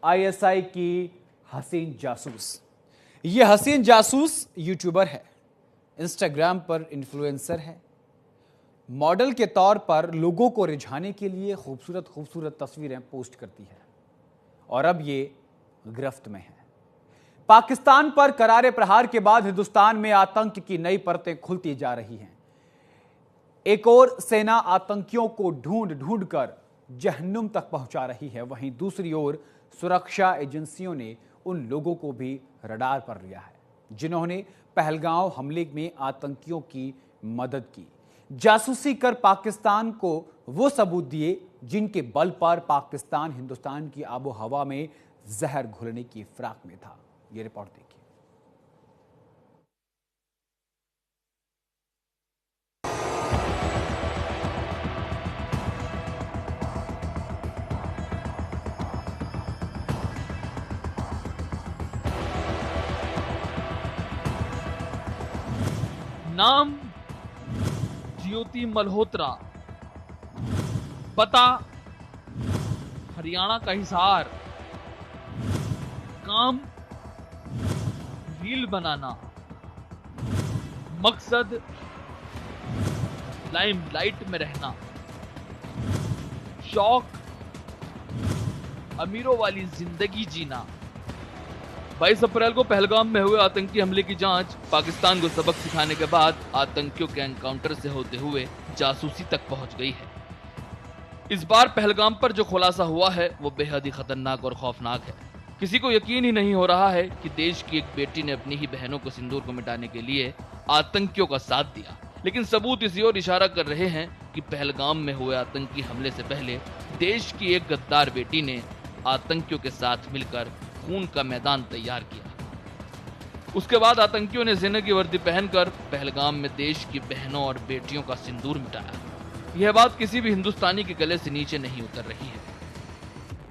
ISI की हसीन जासूस। ये हसीन जासूस यूट्यूबर है, इंस्टाग्राम पर इन्फ्लुएंसर है, मॉडल के तौर पर लोगों को रिझाने के लिए खूबसूरत खूबसूरत तस्वीरें पोस्ट करती है और अब ये गिरफ्त में है। पाकिस्तान पर करारे प्रहार के बाद हिंदुस्तान में आतंक की नई परतें खुलती जा रही हैं। एक और सेना आतंकियों को ढूंढ ढूंढ कर जहन्नुम तक पहुंचा रही है, वहीं दूसरी ओर सुरक्षा एजेंसियों ने उन लोगों को भी रडार पर लिया है जिन्होंने पहलगांव हमले में आतंकियों की मदद की। जासूसी कर पाकिस्तान को वो सबूत दिए जिनके बल पर पाकिस्तान हिंदुस्तान की आबो हवा में जहर घुलने की फिराक में था। ये रिपोर्ट देखिए। नाम ज्योति मल्होत्रा, पता हरियाणा का हिसार, काम रील बनाना, मकसद लाइमलाइट में रहना, शौक अमीरों वाली जिंदगी जीना। 22 अप्रैल को पहलगाम में हुए आतंकी हमले की जांच पाकिस्तान को सबक सिखाने के बाद आतंकियों के एनकाउंटर से होते हुए जासूसी तक पहुंच गई है। इस बार पहलगाम पर जो खुलासा हुआ है वो बेहद ही खतरनाक और खौफनाक है। किसी को यकीन ही नहीं हो रहा है कि देश की एक बेटी ने अपनी ही बहनों को सिंदूर को मिटाने के लिए आतंकियों का साथ दिया, लेकिन सबूत इसी ओर इशारा कर रहे हैं कि पहलगाम में हुए आतंकी हमले से पहले देश की एक गद्दार बेटी ने आतंकियों के साथ मिलकर खून का मैदान तैयार किया। उसके बाद आतंकियों ने सेना की वर्दी पहनकर पहलगाम में देश की बहनों और बेटियों का सिंदूर मिटाया। यह बात किसी भी हिंदुस्तानी के गले से नीचे नहीं उतर रही है।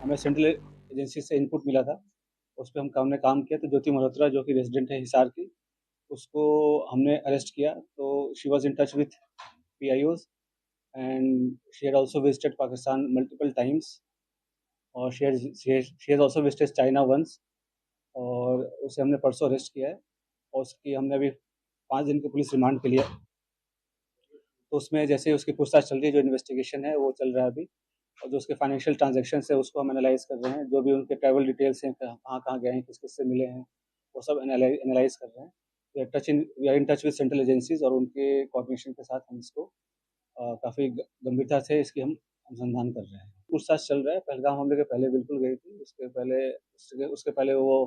हमें सेंट्रल एजेंसी से इनपुट मिला था, उस पर हमने काम किया। तो ज्योति मल्होत्रा जो कि रेजिडेंट है हिसार की, उसको हमने अरेस्ट किया। तो she was in touch with PIOs and she had also visited Pakistan multiple times और she has also visited China once. और उसे हमने परसों अरेस्ट किया है और उसकी हमने अभी 5 दिन की पुलिस रिमांड पे लिया। तो उसमें जैसे उसकी पूछताछ चल रही है, जो इन्वेस्टिगेशन है वो चल रहा है अभी। और जो उसके फाइनेंशियल ट्रांजैक्शन है उसको हम एनालाइज कर रहे हैं। जो भी उनके ट्रैवल डिटेल्स हैं, कहाँ कहाँ गए हैं, किस किस से मिले हैं, वो सब एनालाइज कर रहे हैं। We are in touch with central agencies और उनके कोऑर्डिनेशन के साथ हम इसको काफ़ी गंभीरता से इसकी हम अनुसंधान कर रहे हैं। पूछताछ चल रहा है। पहलगाम हमले के पहले बिल्कुल गई थी, उसके पहले वो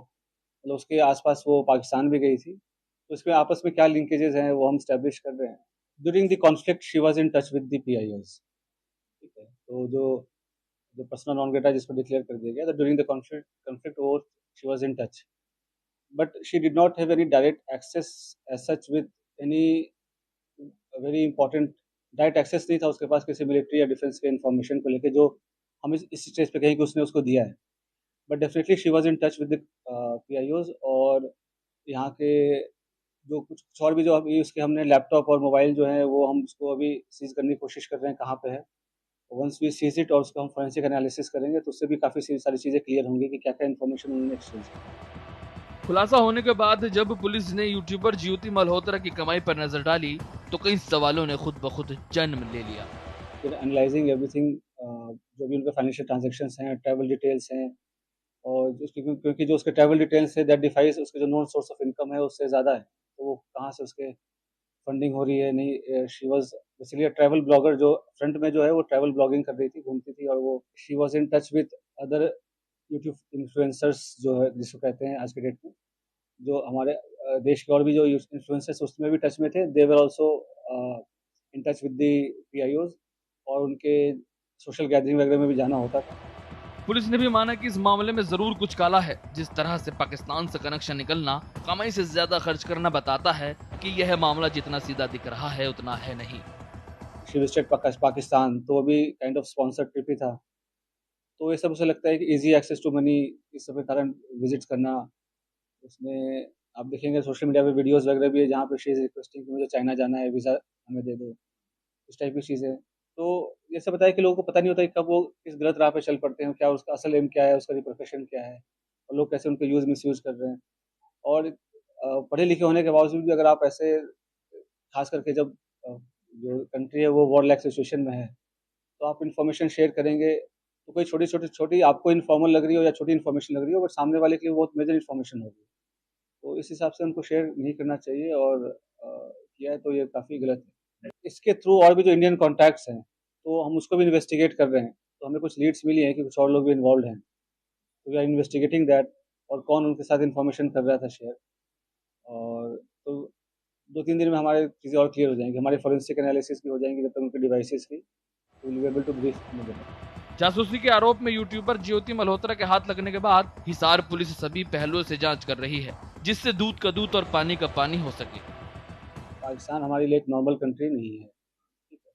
मतलब उसके आसपास वो पाकिस्तान भी गई थी। तो इसमें आपस में क्या लिंकेजेस हैं वो हम स्टैब्लिश कर रहे हैं। During the conflict she was in touch with the PIOs। ठीक है, तो जो पर्सनल नॉन ग्रेटा जिसको डिक्लेयर कर दिया गया, तो ड्यूरिंग द कॉन्फ्लिक्ट वो she was in touch, but she did not have any direct access as such with any very important. Direct access नहीं था उसके पास किसी मिलिट्री या डिफेंस के इन्फॉर्मेशन को लेकर, जो हम इस स्टेज पे कहें कि उसने उसको दिया है। But definitely she was in touch with the PIOs। और यहाँ के जो कुछ और भी जो अभी उसके हमने लैपटॉप और मोबाइल जो है वो हम उसको अभी सीज करने की कोशिश कर रहे हैं कहाँ पे है। वंस वी सीज इट और उसका हम फोरेंसिक एनालिसिस करेंगे तो उससे भी काफ़ी सारी चीज़ें क्लियर होंगी कि क्या क्या इन्फॉर्मेशन उन्होंने एक्सचेंज की। खुलासा होने के बाद जब पुलिस ने यूट्यूबर ज्योति मल्होत्रा की कमाई पर नजर डाली तो कई सवालों ने खुद ब खुद जन्म ले लिया। फिर एनालाइजिंग एवरीथिंग, जो भी उनके फाइनेंशियल ट्रांजेक्शंस हैं, ट्रैवल डिटेल्स हैं, और क्योंकि जो उसके ट्रैवल डिटेल्स है दैट डिफाइज उसके जो नॉन सोर्स ऑफ इनकम है उससे ज़्यादा है, तो वो कहाँ से उसके फंडिंग हो रही है। नहीं, she was basically travel blogger. जो फ्रंट में जो है वो ट्रैवल ब्लॉगिंग कर रही थी, घूमती थी, और वो she was in touch with other YouTube influencers जो है जिसको कहते हैं आज के डेट में, जो हमारे देश के और भी जो इन्फ्लुएंसर्स उसमें भी टच में थे। They were also in touch with the PIOs और उनके सोशल गैदरिंग वगैरह में भी जाना होता था। पुलिस ने भी माना कि इस मामले में जरूर कुछ काला है। जिस तरह से पाकिस्तान से कनेक्शन निकलना कमाई से ज्यादा खर्च करना बताता है कि यह मामला जितना सीधा दिख रहा है उतना है नहीं। शी विजिटेड पाकिस्तान, तो अभी काइंड ऑफ स्पॉन्सर्ड ट्रिप ही था। तो ये सब उसे लगता है कि इजी एक्सेस टू मनी इस सब के कारण विजिट करना। उसमें आप देखेंगे सोशल मीडिया पे वीडियोस वगैरह भी है जहाँ पे शी इज रिक्वेस्टिंग कि मुझे चाइना जाना है, वीज़ा हमें दे दो, इस टाइप की चीज़ें। तो जैसे बताया कि लोगों को पता नहीं होता कि कब वो किस गलत राह पे चल पड़ते हैं, क्या उसका असल एम क्या है, उसका रिपरकशन क्या है और लोग कैसे उनका यूज़ मिसयूज़ कर रहे हैं। और पढ़े लिखे होने के बावजूद भी अगर आप ऐसे खास करके जब जो कंट्री है वो वॉर लाइक सिचुएशन में है, तो आप इन्फॉर्मेशन शेयर करेंगे, तो कोई छोटी आपको इन्फॉर्मल लग रही हो या छोटी इन्फॉर्मेशन लग रही हो, बट सामने वाले के लिए बहुत मेजर इन्फॉर्मेशन होगी। तो इस हिसाब से उनको शेयर नहीं करना चाहिए और किया है तो ये काफ़ी गलत है। इसके थ्रू और भी जो इंडियन कॉन्टैक्ट्स हैं, तो हम उसको भी इन्वेस्टिगेट कर रहे हैं। तो हमें कुछ लीड्स मिली हैं कि कुछ और लोग भी इन्वॉल्वड हैं। तो वी आर इन्वेस्टिगेटिंग दैट और कौन उनके साथ इन्फॉर्मेशन कर रहा था शेयर। और तो 2-3 दिन में हमारी चीज़ें और क्लियर हो जाएँगी। हमारी फोरेंसिक एनालिसिस भी हो जाएँगी जब तक उनके डिवाइसेज़ की, तो will be able to brief in better. जासूसी के आरोप में यूट्यूबर ज्योति मल्होत्रा के हाथ लगने के बाद हिसार पुलिस सभी पहलुओं से जांच कर रही है, जिससे दूध का दूध और पानी का पानी हो सके। पाकिस्तान हमारे लिए एक नॉर्मल कंट्री नहीं है, ठीक है?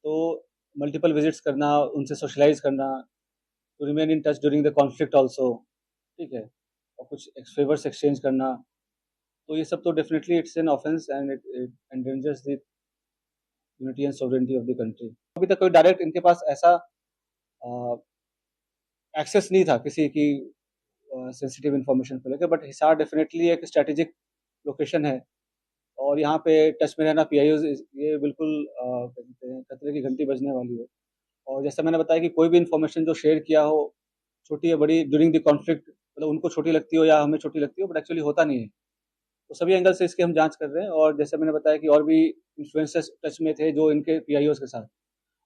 तो मल्टीपल विज़िट्स करना, उनसे सोशलाइज़ करना, to remain in touch during the conflict also, ठीक है? और कुछ फेवर्स एक्सचेंज करना, तो ये सब तो definitely it's an offence and it endangers the unity and sovereignty of the country. अभी तक कोई डायरेक्ट इनके पास ऐसा एक्सेस नहीं था किसी की सेंसिटिव इन्फॉर्मेशन को लेकर, बट हिसार डेफिनेटली एक स्ट्रैटेजिक लोकेशन है और यहाँ पे टच में रहना पीआईओज़ ये बिल्कुल क्या कहते हैं खतरे की घंटी बजने वाली है। और जैसा मैंने बताया कि कोई भी इन्फॉर्मेशन जो शेयर किया हो, छोटी या बड़ी ड्यूरिंग द कॉन्फ्लिक्ट, मतलब उनको छोटी लगती हो या हमें छोटी लगती हो, बट एक्चुअली होता नहीं है। तो सभी एंगल से इसकी हम जाँच कर रहे हैं और जैसे मैंने बताया कि और भी इन्फ्लुएंसर्स टच में थे जो इनके पीआईओज़ के साथ।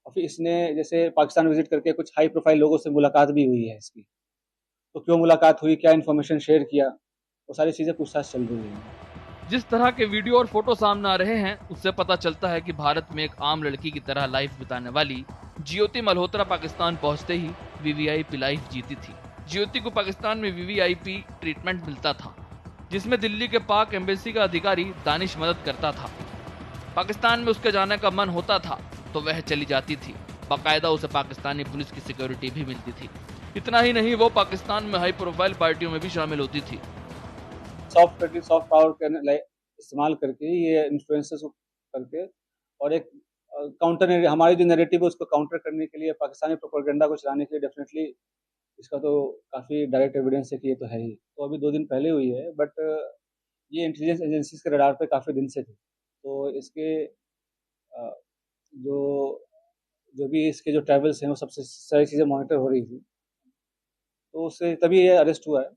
और फिर इसने जैसे पाकिस्तान विज़िट करके कुछ हाई प्रोफाइल लोगों से मुलाकात भी हुई है इसकी। तो क्यों मुलाकात हुई, क्या इन्फॉर्मेशन शेयर किया, वो सारी चीज़ें पूछताछ चल रही है। जिस तरह के वीडियो और फोटो सामने आ रहे हैं, उससे पता चलता है कि भारत में एक आम लड़की की तरह लाइफ बिताने वाली ज्योति मल्होत्रा पाकिस्तान पहुंचते ही वीवीआईपी लाइफ जीती थी। ज्योति को पाकिस्तान में वीवीआईपी ट्रीटमेंट मिलता था, जिसमें दिल्ली के पाक एम्बेसी का अधिकारी दानिश मदद करता था। पाकिस्तान में उसके जाने का मन होता था तो वह चली जाती थी। बाकायदा उसे पाकिस्तानी पुलिस की सिक्योरिटी भी मिलती थी। इतना ही नहीं, वो पाकिस्तान में हाई प्रोफाइल पार्टियों में भी शामिल होती थी। सॉफ्ट पावर का इस्तेमाल करके ये इन्फ्लुएंसर्स को करके और एक काउंटर हमारी जो नैरेटिव है उसको काउंटर करने के लिए पाकिस्तानी प्रोपेगेंडा को चलाने के लिए डेफिनेटली इसका तो काफ़ी डायरेक्ट एविडेंस है कि ये तो है ही। तो अभी 2 दिन पहले हुई है, बट ये इंटेलिजेंस एजेंसीज के रडार पे काफ़ी दिन से थी। तो इसके अ, जो जो भी इसके जो ट्रैवल्स हैं वो सबसे सारी चीज़ें मॉनिटर हो रही थी। तो उससे तभी ये अरेस्ट हुआ है।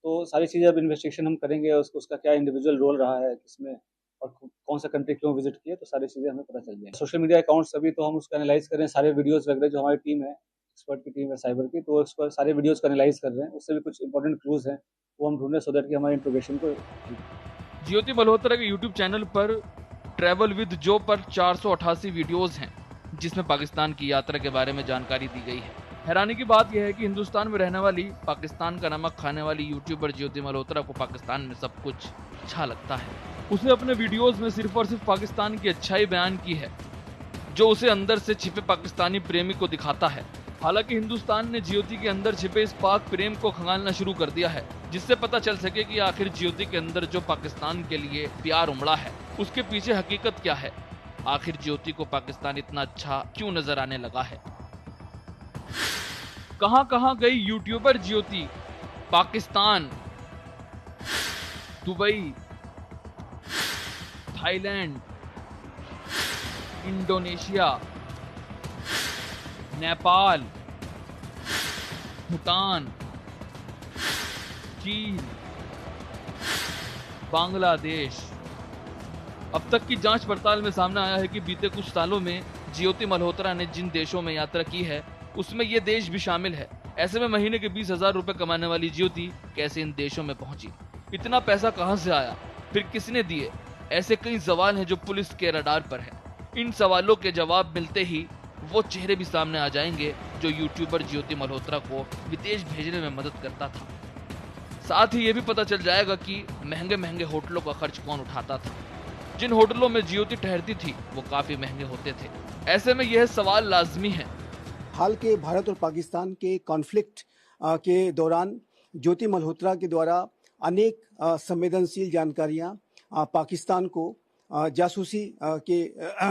तो सारी चीज़ें अब इन्वेस्टिगेशन हम करेंगे, उसका क्या इंडिविजुअल रोल रहा है किसमें और कौन सा कंट्री क्यों विजिट किया, तो सारी चीज़ें हमें पता चल जाएंगी। सोशल मीडिया अकाउंट्स अभी तो हम उसको एनालाइज कर रहे हैं, सारे वीडियोज़ वगैरह जो हमारी टीम है, एक्सपर्ट की टीम है साइबर की, तो उसको सारे वीडियोज़ को एनालाइज कर रहे हैं। उससे भी कुछ इंपॉर्टेंट क्लूज़ हैं, वो हम ढूंढ रहे हैं सो दैट कि हमारे इंट्रोगेशन को ज्योति मल्होत्रा के यूट्यूब चैनल पर ट्रैवल विद जो पर 488 वीडियोस हैं, जिसमें पाकिस्तान की यात्रा के बारे में जानकारी दी गई है। हैरानी की बात यह है कि हिंदुस्तान में रहने वाली, पाकिस्तान का नमक खाने वाली यूट्यूबर ज्योति मल्होत्रा को पाकिस्तान में सब कुछ अच्छा लगता है। उसने अपने वीडियोस में सिर्फ और सिर्फ पाकिस्तान की अच्छाई बयान की है, जो उसे अंदर से छिपे पाकिस्तानी प्रेमी को दिखाता है। हालांकि हिंदुस्तान ने ज्योति के अंदर छिपे इस पाक प्रेम को खंगालना शुरू कर दिया है, जिससे पता चल सके कि आखिर ज्योति के अंदर जो पाकिस्तान के लिए प्यार उमड़ा है, उसके पीछे हकीकत क्या है। आखिर ज्योति को पाकिस्तान इतना अच्छा क्यों नजर आने लगा है। कहां गई YouTuber Jyoti? Pakistan, Dubai, Thailand, Indonesia, Nepal, Bhutan, चीन, बांग्लादेश। अब तक की जांच पड़ताल में सामने आया है कि बीते कुछ सालों में ज्योति मल्होत्रा ने जिन देशों में यात्रा की है, उसमें ये देश भी शामिल है। ऐसे में महीने के 20,000 रुपए कमाने वाली ज्योति कैसे इन देशों में पहुंची? इतना पैसा कहां से आया? फिर किसने दिए? ऐसे कई सवाल हैं जो पुलिस के रडार पर है। इन सवालों के जवाब मिलते ही वो चेहरे भी सामने आ जाएंगे जो यूट्यूबर ज्योति मल्होत्रा को विदेश भेजने में मदद करता था। साथ ही ये भी पता चल जाएगा कि महंगे महंगे होटलों का खर्च कौन उठाता था। जिन होटलों में ज्योति ठहरती थी वो काफी महंगे होते थे। ऐसे में यह सवाल लाजमी है। हाल के भारत और पाकिस्तान के कॉन्फ्लिक्ट के दौरान ज्योति मल्होत्रा के द्वारा अनेक संवेदनशील जानकारियां पाकिस्तान को जासूसी के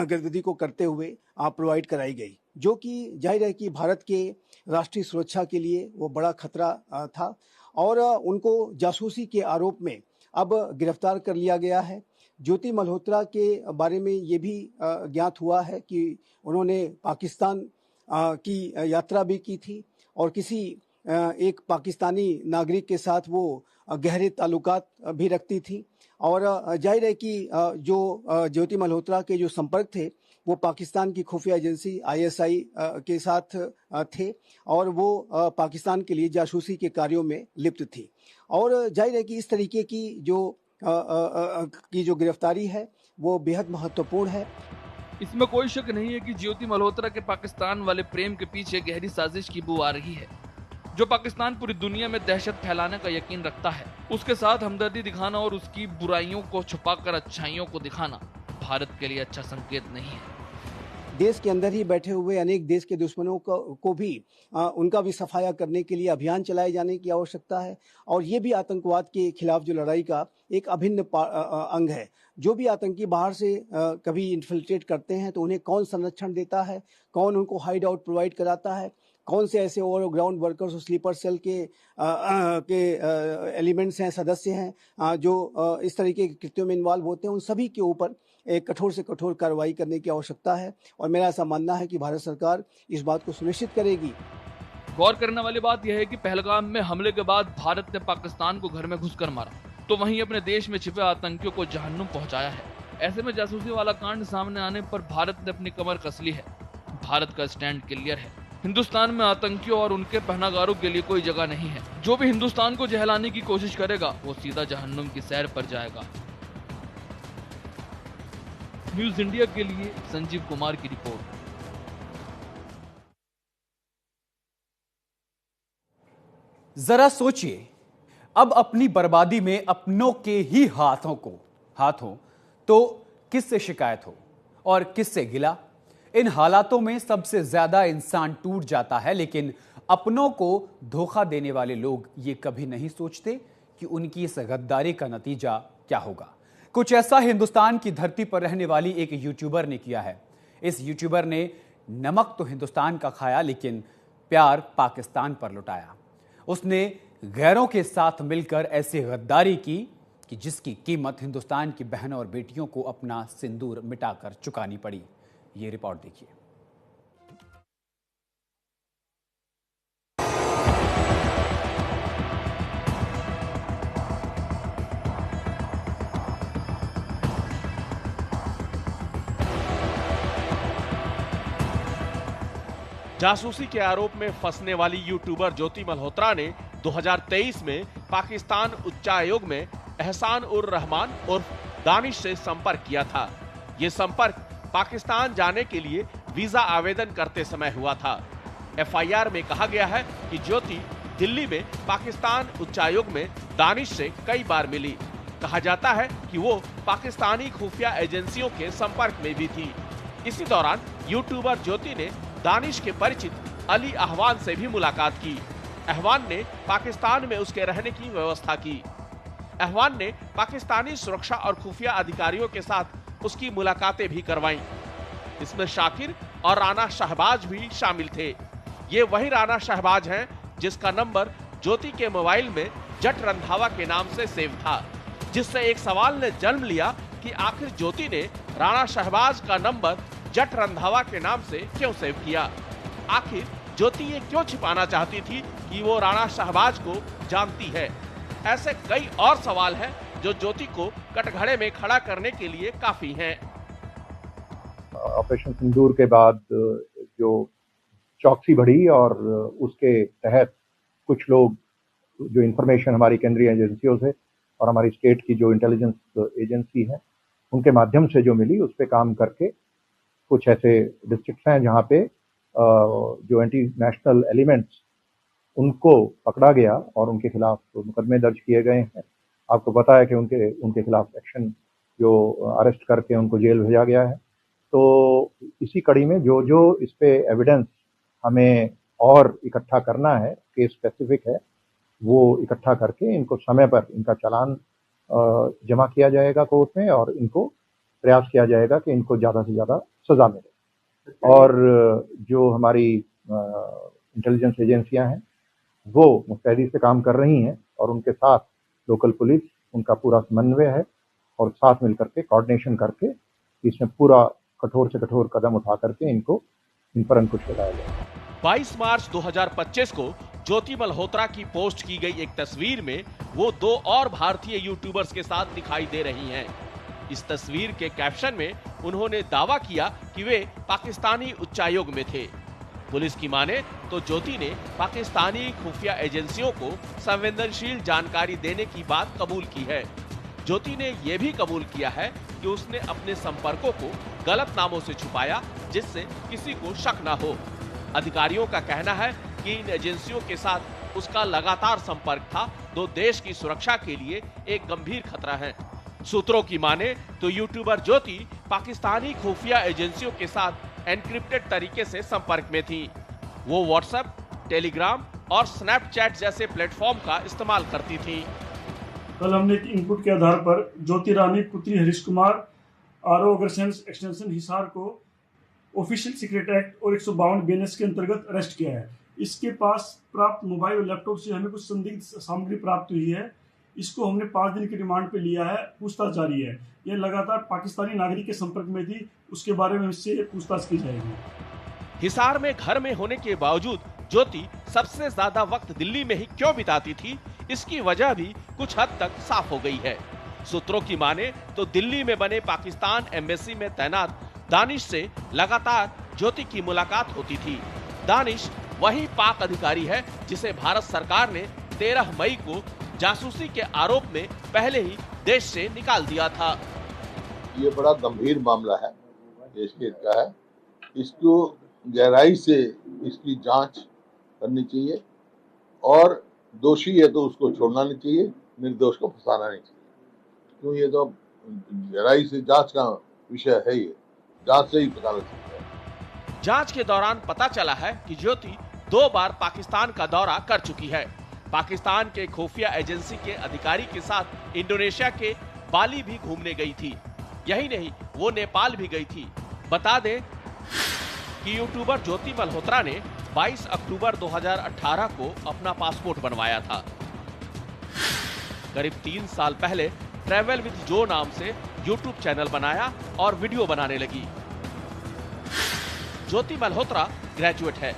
गतिविधि को करते हुए प्रोवाइड कराई गई। जो कि जाहिर है कि भारत के राष्ट्रीय सुरक्षा के लिए वो बड़ा खतरा था और उनको जासूसी के आरोप में अब गिरफ्तार कर लिया गया है। ज्योति मल्होत्रा के बारे में ये भी ज्ञात हुआ है कि उन्होंने पाकिस्तान की यात्रा भी की थी और किसी एक पाकिस्तानी नागरिक के साथ वो गहरे ताल्लुकात भी रखती थी और जाहिर है कि जो ज्योति मल्होत्रा के जो संपर्क थे वो पाकिस्तान की खुफिया एजेंसी आईएसआई के साथ थे और वो पाकिस्तान के लिए जासूसी के कार्यों में लिप्त थी और जाहिर है कि इस तरीके की जो गिरफ्तारी है वो बेहद महत्वपूर्ण है। इसमें कोई शक नहीं है कि ज्योति मल्होत्रा के पाकिस्तान वाले प्रेम के पीछे गहरी साजिश की बू आ रही है। जो पाकिस्तान पूरी दुनिया में दहशत फैलाने का यकीन रखता है, उसके साथ हमदर्दी दिखाना और उसकी बुराइयों को छुपाकर अच्छाइयों को दिखाना भारत के लिए अच्छा संकेत नहीं है। देश के अंदर ही बैठे हुए अनेक देश के दुश्मनों को भी उनका भी सफाया करने के लिए अभियान चलाए जाने की आवश्यकता है और ये भी आतंकवाद के खिलाफ जो लड़ाई का एक अभिन्न अंग है। जो भी आतंकी बाहर से कभी इन्फिल्ट्रेट करते हैं तो उन्हें कौन संरक्षण देता है, कौन उनको हाइड आउट प्रोवाइड कराता है, कौन से ऐसे ओवरग्राउंड वर्कर्स और स्लीपर सेल के एलिमेंट्स हैं, सदस्य हैं जो इस तरीके के कृत्यों में इन्वॉल्व होते हैं, उन सभी के ऊपर एक कठोर से कठोर कार्रवाई करने की आवश्यकता है और मेरा ऐसा मानना है कि भारत सरकार इस बात को सुनिश्चित करेगी। गौर करने वाली बात यह है कि पहलगाम में हमले के बाद भारत ने पाकिस्तान को घर में घुसकर मारा, तो वहीं अपने देश में छिपे आतंकियों को जहन्नुम पहुंचाया है। ऐसे में जासूसी वाला कांड सामने आने पर भारत ने अपनी कमर कस ली है। भारत का स्टैंड क्लियर है। हिंदुस्तान में आतंकियों और उनके पहनागारों के लिए कोई जगह नहीं है। जो भी हिंदुस्तान को जहलाने की कोशिश करेगा वो सीधा जहन्नुम की सैर पर जाएगा। न्यूज इंडिया के लिए संजीव कुमार की रिपोर्ट। जरा सोचिए, अब अपनी बर्बादी में अपनों के ही हाथों तो किससे शिकायत हो और किससे गिला। इन हालातों में सबसे ज्यादा इंसान टूट जाता है, लेकिन अपनों को धोखा देने वाले लोग ये कभी नहीं सोचते कि उनकी इस गद्दारी का नतीजा क्या होगा। कुछ ऐसा हिंदुस्तान की धरती पर रहने वाली एक यूट्यूबर ने किया है। इस यूट्यूबर ने नमक तो हिंदुस्तान का खाया, लेकिन प्यार पाकिस्तान पर लुटाया। उसने गैरों के साथ मिलकर ऐसी गद्दारी की कि जिसकी कीमत हिंदुस्तान की बहनों और बेटियों को अपना सिंदूर मिटाकर चुकानी पड़ी। ये रिपोर्ट देखिए। जासूसी के आरोप में फंसने वाली यूट्यूबर ज्योति मल्होत्रा ने 2023 में पाकिस्तान उच्चायोग में एहसान उर रहमान उर्फ दानिश से संपर्क किया था। ये संपर्क पाकिस्तान जाने के लिए वीजा आवेदन करते समय हुआ था। एफआईआर में कहा गया है कि ज्योति दिल्ली में पाकिस्तान उच्चायोग में दानिश से कई बार मिली। कहा जाता है कि वो पाकिस्तानी खुफिया एजेंसियों के संपर्क में भी थी। इसी दौरान यूट्यूबर ज्योति ने दानिश के परिचित अली अहवान से भी मुलाकात की। अहवान ने पाकिस्तान में उसके रहने की व्यवस्था की। अहवान ने पाकिस्तानी सुरक्षा और खुफिया अधिकारियों के साथ उसकी मुलाकातें भी करवाईं। इसमें शाकिर और राना शहबाज भी शामिल थे। ये वही राना शहबाज हैं जिसका नंबर ज्योति के मोबाइल में जट रंधावा के नाम से सेव था, जिससे एक सवाल ने जन्म लिया कि आखिर ज्योति ने राणा शहबाज का नंबर जट रंधावा के नाम से क्यों सेव किया। आखिर ज्योति ये क्यों छिपाना चाहती थी कि वो राणा शहबाज को जानती है। ऐसे कई और सवाल हैं जो ज्योति को कटघरे में खड़ा करने के लिए काफी हैं। ऑपरेशन सिंदूर के बाद जो चौकसी बढ़ी और उसके तहत कुछ लोग जो इंफॉर्मेशन हमारी केंद्रीय एजेंसियों से और हमारी स्टेट की जो इंटेलिजेंस एजेंसी है उनके माध्यम से जो मिली उस पर काम करके कुछ ऐसे डिस्ट्रिक्ट्स हैं जहाँ पे जो एंटी नेशनल एलिमेंट्स उनको पकड़ा गया और उनके खिलाफ मुकदमे दर्ज किए गए हैं। आपको पता है कि उनके खिलाफ एक्शन जो अरेस्ट करके उनको जेल भेजा गया है। तो इसी कड़ी में जो इस पे एविडेंस हमें और इकट्ठा करना है, केस स्पेसिफिक है, वो इकट्ठा करके इनको समय पर इनका चालान जमा किया जाएगा कोर्ट में और इनको प्रयास किया जाएगा कि इनको ज़्यादा से ज़्यादा सजा मिले। और जो हमारी इंटेलिजेंस एजेंसियां हैं वो मुस्तैदी से काम कर रही हैं और उनके साथ लोकल पुलिस उनका पूरा समन्वय है और साथ मिलकर के कोऑर्डिनेशन करके इसमें पूरा कठोर से कठोर कदम उठा करके इन पर अंकुश लगाया गया। 22 मार्च 2025 को ज्योति मल्होत्रा की पोस्ट की गई एक तस्वीर में वो 2 और भारतीय यूट्यूबर्स के साथ दिखाई दे रही हैं। इस तस्वीर के कैप्शन में उन्होंने दावा किया कि वे पाकिस्तानी उच्चायोग में थे। पुलिस की माने तो ज्योति ने पाकिस्तानी खुफिया एजेंसियों को संवेदनशील जानकारी देने की बात कबूल की है। ज्योति ने यह भी कबूल किया है कि उसने अपने संपर्कों को गलत नामों से छुपाया जिससे किसी को शक न हो। अधिकारियों का कहना है कि इन एजेंसियों के साथ उसका लगातार संपर्क था, जो देश की सुरक्षा के लिए एक गंभीर खतरा है। सूत्रों की माने तो यूट्यूबर ज्योति पाकिस्तानी खुफिया एजेंसियों के साथ एनक्रिप्टेड तरीके से संपर्क में थी। वो व्हाट्सएप, टेलीग्राम और स्नैपचैट जैसे प्लेटफॉर्म का इस्तेमाल करती थी। कल हमने एक इनपुट के आधार पर ज्योति रानी पुत्री हरीश कुमार आरओ एक्सटेंशन हिसार को ऑफिशियल सीक्रेट एक्ट और 152 BNS के अंतर्गत अरेस्ट किया है। इसके पास प्राप्त मोबाइल और लैपटॉप से हमें कुछ संदिग्ध सामग्री प्राप्त हुई है। इसको हमने 5 दिन की रिमांड पे लिया है, पूछताछ जारी है। यह लगातार पाकिस्तानी नागरिक के संपर्क में थी, उसके बारे में इससे पूछताछ की जाएगी। हिसार में घर में होने के बावजूद ज्योति सबसे ज्यादा वक्त दिल्ली में ही क्यों बिताती थी, इसकी वजह भी कुछ हद तक साफ हो गई है। सूत्रों की माने तो दिल्ली में बने पाकिस्तान एम्बेसी में तैनात दानिश से लगातार ज्योति की मुलाकात होती थी। दानिश वही पाक अधिकारी है जिसे भारत सरकार ने 13 मई को जासूसी के आरोप में पहले ही देश से निकाल दिया था। ये बड़ा गंभीर मामला है, देश हित का है। इसको गहराई से इसकी जांच करनी चाहिए और दोषी है तो उसको छोड़ना नहीं चाहिए, निर्दोष को फंसाना नहीं चाहिए। क्यों, ये तो गहराई से जांच का विषय है, ये जांच से ही पता लग सकता है। जांच के दौरान पता चला है कि ज्योति 2 बार पाकिस्तान का दौरा कर चुकी है। पाकिस्तान के खुफिया एजेंसी के अधिकारी के साथ इंडोनेशिया के बाली भी घूमने गई थी। यही नहीं, वो नेपाल भी गई थी। बता दें कि यूट्यूबर ज्योति मल्होत्रा ने 22 अक्टूबर 2018 को अपना पासपोर्ट बनवाया था। करीब 3 साल पहले ट्रैवल विद जो नाम से यूट्यूब चैनल बनाया और वीडियो बनाने लगी। ज्योति मल्होत्रा ग्रेजुएट है।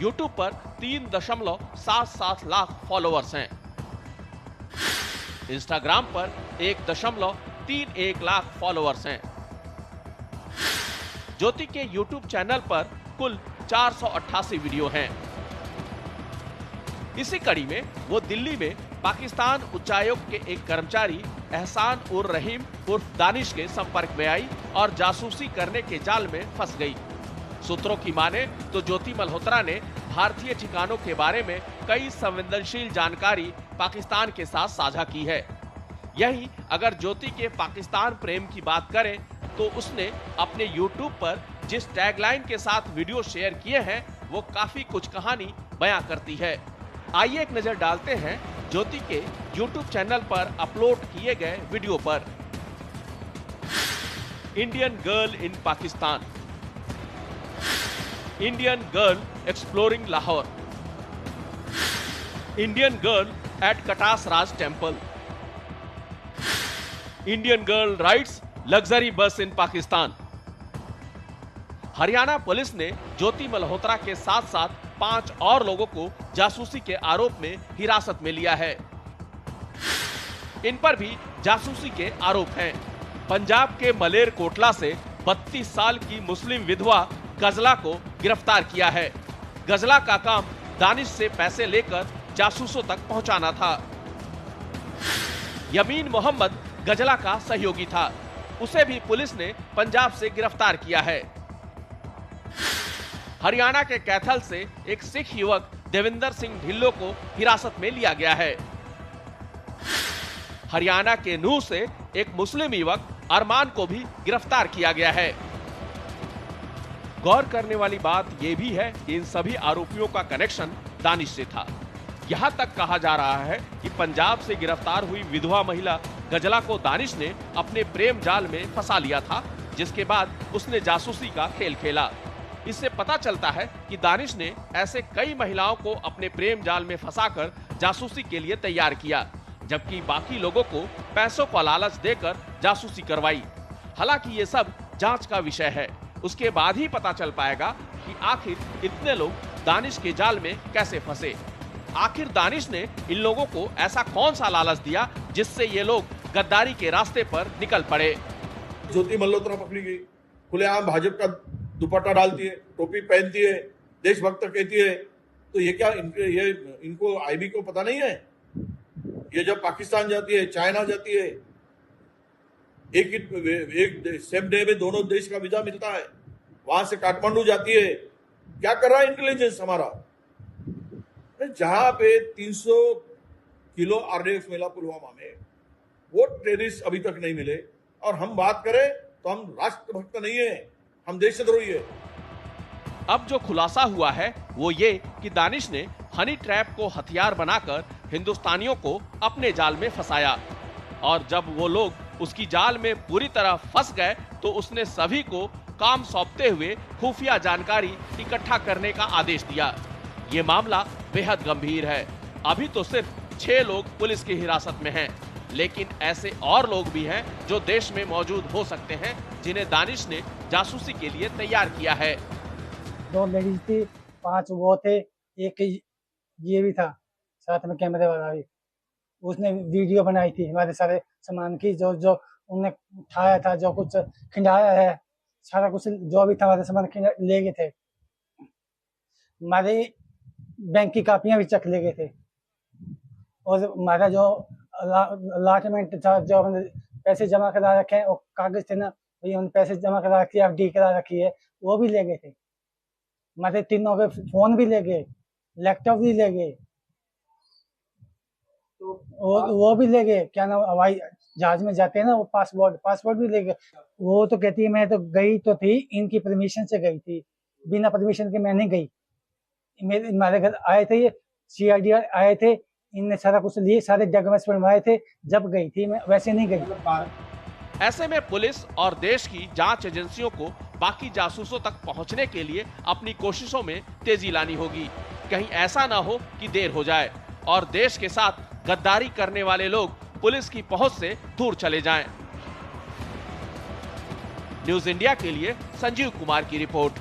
यूट्यूब पर 3.77 लाख फॉलोअर्स हैं। इंस्टाग्राम पर 1.31 लाख फॉलोअर्स हैं। ज्योति के यूट्यूब चैनल पर कुल 488 वीडियो हैं। इसी कड़ी में वो दिल्ली में पाकिस्तान उच्चायोग के एक कर्मचारी एहसान उर रहीम उर्फ दानिश के संपर्क में आई और जासूसी करने के जाल में फंस गई। सूत्रों की माने तो ज्योति मल्होत्रा ने भारतीय ठिकानों के बारे में कई संवेदनशील जानकारी पाकिस्तान के साथ साझा की है। यही अगर ज्योति के पाकिस्तान प्रेम की बात करें तो उसने अपने YouTube पर जिस टैगलाइन के साथ वीडियो शेयर किए हैं वो काफी कुछ कहानी बयां करती है। आइए एक नजर डालते हैं ज्योति के YouTube चैनल पर अपलोड किए गए वीडियो पर। Indian girl in Pakistan, Indian girl exploring Lahore, Indian girl at Katas Raj temple, Indian girl rides luxury bus in Pakistan. Haryana police ने ज्योति मल्होत्रा के साथ साथ 5 और लोगों को जासूसी के आरोप में हिरासत में लिया है। इन पर भी जासूसी के आरोप हैं। पंजाब के मलेर कोटला से 32 साल की मुस्लिम विधवा गजला को गिरफ्तार किया है। गजला का काम दानिश से पैसे लेकर जासूसों तक पहुंचाना था। यमीन मोहम्मद गजला का सहयोगी था, उसे भी पुलिस ने पंजाब से गिरफ्तार किया है। हरियाणा के कैथल से एक सिख युवक देविंदर सिंह ढिल्लो को हिरासत में लिया गया है। हरियाणा के नूह से एक मुस्लिम युवक अरमान को भी गिरफ्तार किया गया है। गौर करने वाली बात यह भी है कि इन सभी आरोपियों का कनेक्शन दानिश से था। यहां तक कहा जा रहा है कि पंजाब से गिरफ्तार हुई विधवा महिला गजला को दानिश ने अपने प्रेम जाल में फंसा लिया था, जिसके बाद उसने जासूसी का खेल खेला। इससे पता चलता है कि दानिश ने ऐसे कई महिलाओं को अपने प्रेम जाल में फंसाकर जासूसी के लिए तैयार किया, जबकि बाकी लोगों को पैसों का लालच देकर जासूसी करवाई। हालांकि ये सब जांच का विषय है, उसके बाद ही पता चल पाएगा कि आखिर इतने लोग दानिश के जाल में कैसे फंसे। आखिर दानिश ने इन लोगों को ऐसा कौन सा लालच दिया जिससे ये लोग गद्दारी के रास्ते पर निकल पड़े। ज्योति मल्होत्रा पकड़ी गई, खुलेआम भाजपा का दुपट्टा डालती है, टोपी पहनती है, देशभक्त कहती है, तो ये क्या इनको आईबी को पता नहीं है? ये जब पाकिस्तान जाती है, चाइना जाती है, एक सेम डे में दोनों देश का वीजा मिलता है, वहां से काठमांडू जाती है। क्या कर रहा है इंटेलिजेंस हमारा? जहां पे 300 किलो आरडीएक्स मिला पुलवामा में, वो टेररिस्ट अभी तक नहीं मिले, और हम बात करें तो हम राष्ट्रभक्त नहीं है, हम देशद्रोही है। अब जो खुलासा हुआ है वो ये कि दानिश ने हनी ट्रैप को हथियार बनाकर हिंदुस्तानियों को अपने जाल में फंसाया, और जब वो लोग उसकी जाल में पूरी तरह फंस गए तो उसने सभी को काम सौंपते हुए खुफिया जानकारी इकट्ठा करने का आदेश दिया। ये मामला बेहद गंभीर है। अभी तो सिर्फ 6 लोग पुलिस की हिरासत में हैं, लेकिन ऐसे और लोग भी हैं जो देश में मौजूद हो सकते हैं, जिन्हें दानिश ने जासूसी के लिए तैयार किया है। 2 लेडीज थी, 5 वो थे, एक ये भी था साथ में कैमरे वाला भी, उसने वीडियो बनाई थी हमारे सारे सामान की, जो उन्होंने उठाया था, जो कुछ खिंडाया है, सारा कुछ जो भी था हमारे सामान ले गए थे। हमारे बैंक की कापियां भी चक ले गए थे, और हमारा जो अलॉटमेंट था, जो हमने पैसे जमा करा रखे हैं, वो कागज थे ना, वही हमने पैसे जमा करा रखी है, एफडी करा रखी है, वो भी ले गए थे। हमारे तीनों के फोन भी ले गए, लैपटॉप भी ले गए, वो भी ले गए। क्या नाम, हवाई जहाज में जाते हैं ना, वो पासपोर्ट भी ले गए। वो तो कहती है मैं तो गई तो थी, इनकी परमिशन से गई थी, बिना परमिशन के मैं नहीं गई। हमारे घर आए थे, ये CID आए थे, इनने सारा कुछ लिए, सारे डॉक्यूमेंट्स बनवाए थे, जब गई थी मैं, वैसे नहीं गई। ऐसे में पुलिस और देश की जांच एजेंसियों को बाकी जासूसों तक पहुंचने के लिए अपनी कोशिशों में तेजी लानी होगी। कहीं ऐसा ना हो कि देर हो जाए और देश के साथ गद्दारी करने वाले लोग पुलिस की पहुंच से दूर चले जाएं। न्यूज़ इंडिया के लिए संजीव कुमार की रिपोर्ट।